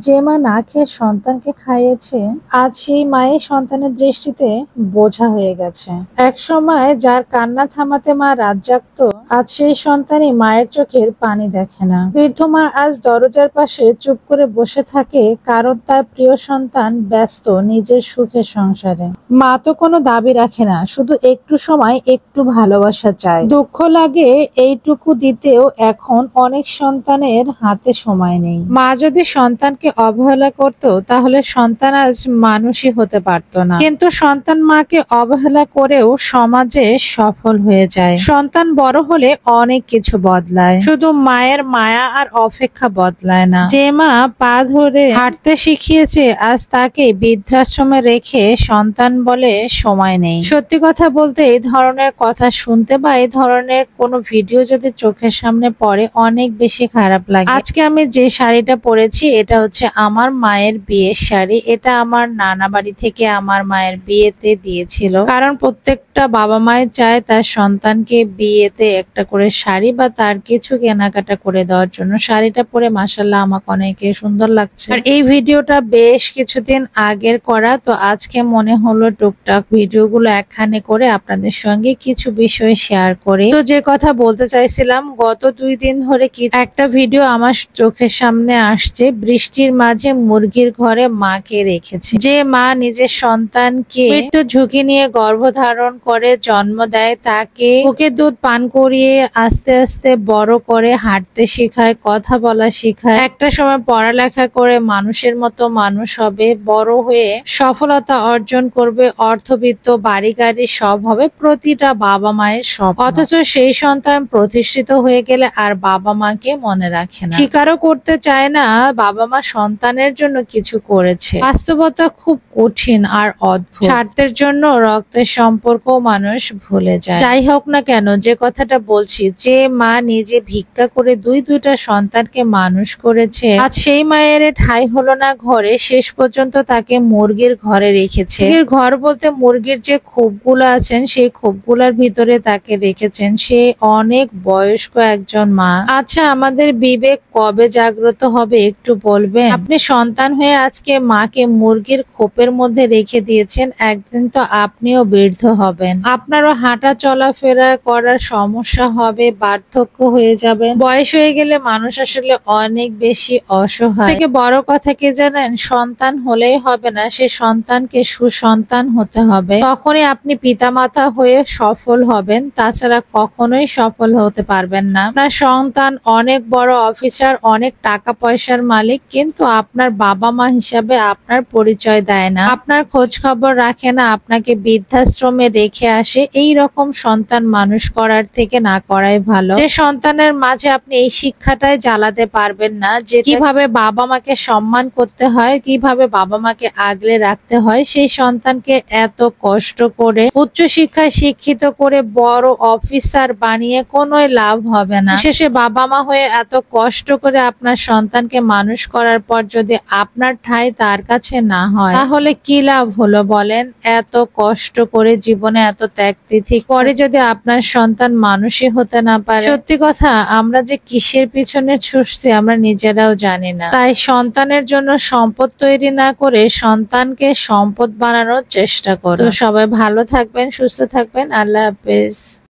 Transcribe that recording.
যে মা না খেয়ে সন্তানকে খাইয়েছে, আজ সেই মায়ের সন্তানের দৃষ্টিতে বোঝা হয়ে গেছে। এক সময় যার কান্না থামাতে মা রাত জাগত, আজ সেই সন্তানই মায়ের চোখের পানি দেখে না। বৃদ্ধ মা আজ দরজার পাশে চুপ করে বসে থাকে, কারণ তার প্রিয় সন্তান ব্যস্ত নিজের সুখের সংসারে। মা তো কোনো দাবি রাখে না, শুধু একটু সময়, একটু ভালোবাসা চায়। দুঃখ লাগে এইটুকু দিতেও এখন অনেক সন্তানের হাতে সময় নেই। মা যদি সন্তানকে অবহেলা করত, তাহলে সন্তান আজ মানুষই হতে পারত না। কিন্তু সন্তান মাকে অবহেলা করেও সমাজে সফল হয়ে যায়। সন্তান বড় হলে অনেক কিছু বদলায়, শুধু মায়ের মায়া আর অপেক্ষা বদলায় না। যে মা পা ধরে হাঁটতে শিখিয়েছে, আজ তাকে বৃদ্ধাশ্রমে রেখে সন্তান বলে সময় নেই। সত্যি কথা বলতে, এই ধরনের কথা শুনতে বা এই ধরনের কোনো ভিডিও যদি চোখের সামনে পড়ে, অনেক বেশি খারাপ লাগে। আজকে আমি যে শাড়িটা পরেছি, এটা হচ্ছে আমার মায়ের বিয়ের শাড়ি। এটা আমার নানা বাড়ি থেকে আমার মায়ের বিয়েতে দিয়েছিল, কারণ প্রত্যেকটা বাবা মায়ের চায় তার সন্তানকে বিয়েতে একটা করে শাড়ি বা তার কিছু কেনাকাটা করে দেওয়ার জন্য। শাড়িটা পরে মাশাআল্লাহ আমাকে অনেকে সুন্দর লাগছে। আর এই ভিডিওটা বেশ কিছুদিন আগের করা, তো আজকে মনে হলো টুকটাক ভিডিওগুলো একখানে করে আপনাদের সঙ্গে কিছু বিষয় শেয়ার করে। তো যে কথা বলতে চাইছিলাম, গত 2 দিন ধরে কি একটা ভিডিও আমার চোখের সামনে আসছে। বৃষ্টির মাঝে মুরগির ঘরে মাকে রেখেছে। যে মা নিজের সন্তানকে মৃত্যু ঝুঁকি নিয়ে গর্ভধারণ করে জন্ম দেয়, তাকে বুকের দুধ পান করিয়ে আস্তে আস্তে বড় করে হাঁটতে শেখায়, কথা বলা শেখায়, একটা সময় পড়ালেখা করে মানুষের মতো মানুষ হবে, বড় হয়ে সফলতা অর্জন করবে, অর্থবিত্ত, বাড়ি গাড়ি সব হবে, প্রতিটা বাবা মায়ের সব। অথচ সেই সন্তান প্রতিষ্ঠিত হয়ে গেলে আর বাবা মাকে মনে রাখে না, স্বীকারও করতে চায় না বাবা মা সন্তানের জন্য কিছু করেছে। বাস্তবতা খুব কঠিন আর অদ্ভুত। স্বার্থের জন্য রক্তের সম্পর্ক মানুষ ভুলে যায়। যাই হোক না কেন, যে কথাটা বলছি, যে মা নিজে ভিক্ষা করে দুইটা সন্তানকে মানুষ করেছে, আজ সেই মায়ের ঠাঁই হলো না ঘরে, শেষ পর্যন্ত তাকে মুরগির ঘরে রেখেছে। মুরগির ঘর বলতে মুরগির যে খোপগুলো আছেন, সেই খোপগুলার ভিতরে তাকে রেখেছেন। সে অনেক বয়স্ক একজন মা। আচ্ছা, আমাদের বিবেক কবে জাগ্রত হবে একটু বলবেন? আপনি সন্তান হয়ে আজকে মাকে মুরগির খোপের মধ্যে রেখে দিয়েছেন, একদিন তো আপনিও বৃদ্ধ হবেন, আপনারও হাঁটা চলাফেরা করার সমস্যা হবে, বার্ধক্য হয়ে যাবেন। বয়স হয়ে গেলে মানুষ আসলে অনেক বেশি অসহায়। থেকে বড় কথা কি জানেন, সন্তান হলেই হবে না, সে সন্তানকে সুসন্তান হতে হবে। তখনই আপনি পিতামাতা হয়ে সফল হবেন, তাছাড়া কখনোই সফল হতে পারবেন না। আপনার সন্তান অনেক বড় অফিসার, অনেক টাকা পয়সার মালিক, কিন্তু আপনার বাবা মা হিসাবে আপনার পরিচয় দেয় না, আপনার খোঁজ খবর রাখে না, আপনাকে বৃদ্ধাশ্রমে রেখে আসে। এই রকম সন্তান মানুষ করার থেকে না করাই ভালো। যে সন্তানের মাঝে আপনি এই শিক্ষাটাই জ্বালাতে পারবেন না যে কিভাবে বাবা মাকে সম্মান করতে হয়, কিভাবে বাবা মাকে আগলে রাখতে হয়, সেই সন্তানকে এত কষ্ট করে উচ্চশিক্ষায় শিক্ষিত করে বড় অফিসার বানিয়ে কোনো লাভ হবে না। শেষে বাবা মা হয়ে এত কষ্ট করে আপনার সন্তানকে মানুষ করার পর যদি আপনার ঠাঁই তার কাছে না হয়, তাহলে কি লাভ হলো বলেন? এত কষ্ট করে জীবনে এত ত্যাগ তিথি পরে যদি আপনার সন্তান মানুষই হতে না পারে, সত্যি কথা, আমরা যে কিসের পিছনে ছুটছি আমরা নিজেরাও জানি না। তাই সন্তানের জন্য সম্পদ তৈরি না করে সন্তানকে সম্পদ বানানোর চেষ্টা করুন। তো সবাই ভালো থাকবেন, সুস্থ থাকবেন। আল্লাহ হাফেজ।